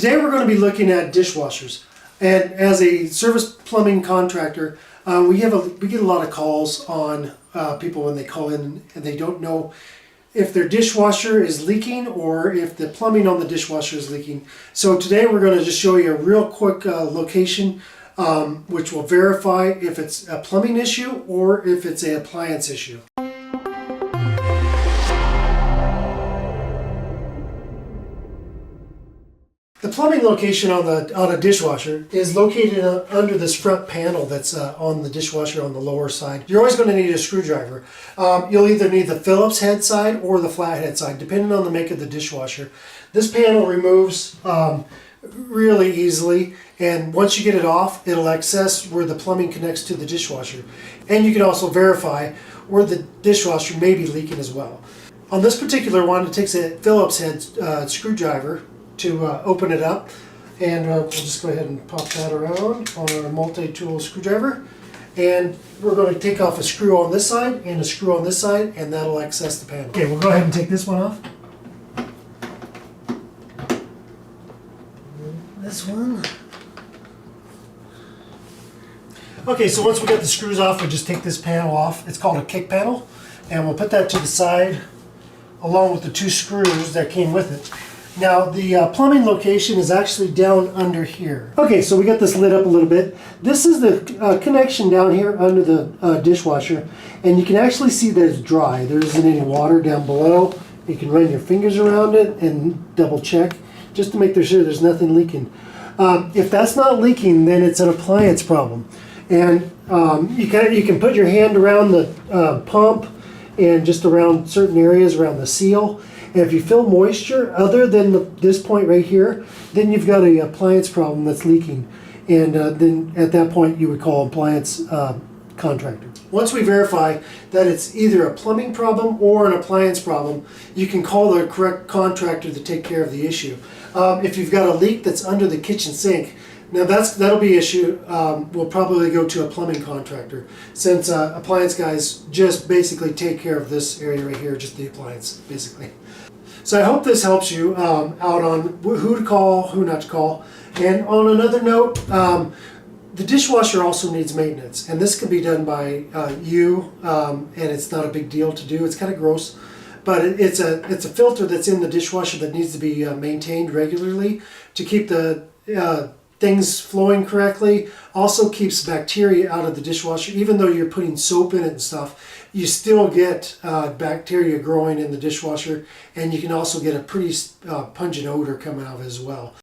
Today we're going to be looking at dishwashers, and as a service plumbing contractor, we get a lot of calls on people when they call in and they don't know if their dishwasher is leaking or if the plumbing on the dishwasher is leaking. So today we're going to just show you a real quick location which will verify if it's a plumbing issue or if it's an appliance issue. The plumbing location on a dishwasher is located under this front panel that's on the dishwasher on the lower side. You're always going to need a screwdriver. You'll either need the Phillips head side or the flathead side, depending on the make of the dishwasher. This panel removes really easily, and once you get it off, it'll access where the plumbing connects to the dishwasher. And you can also verify where the dishwasher may be leaking as well. On this particular one, it takes a Phillips head screwdriver to open it up, and we'll just go ahead and pop that around on our multi-tool screwdriver, and we're going to take off a screw on this side and a screw on this side, and that'll access the panel. Okay, we'll go ahead and take this one off. This one. Okay, so once we get the screws off, we just take this panel off. It's called a kick panel, and we'll put that to the side along with the two screws that came with it. Now the plumbing location is actually down under here. Okay, so we got this lit up a little bit. This is the connection down here under the dishwasher, and you can actually see that it's dry. There isn't any water down below. You can run your fingers around it and double check just to make sure there's nothing leaking. If that's not leaking, then it's an appliance problem. And you can put your hand around the pump and just around certain areas around the seal. And if you feel moisture other than this point right here, then you've got an appliance problem that's leaking. And then at that point you would call an appliance contractor. Once we verify that it's either a plumbing problem or an appliance problem, you can call the correct contractor to take care of the issue. If you've got a leak that's under the kitchen sink, now that'll be an issue. We'll probably go to a plumbing contractor, since appliance guys just basically take care of this area right here, just the appliance basically. So I hope this helps you out on who to call, who not to call. And on another note, the dishwasher also needs maintenance, and this can be done by you, and it's not a big deal to do. It's kind of gross, but it's a filter that's in the dishwasher that needs to be maintained regularly to keep the things flowing correctly. Also keeps bacteria out of the dishwasher. Even though you're putting soap in it and stuff, you still get bacteria growing in the dishwasher, and you can also get a pretty pungent odor coming out of it as well.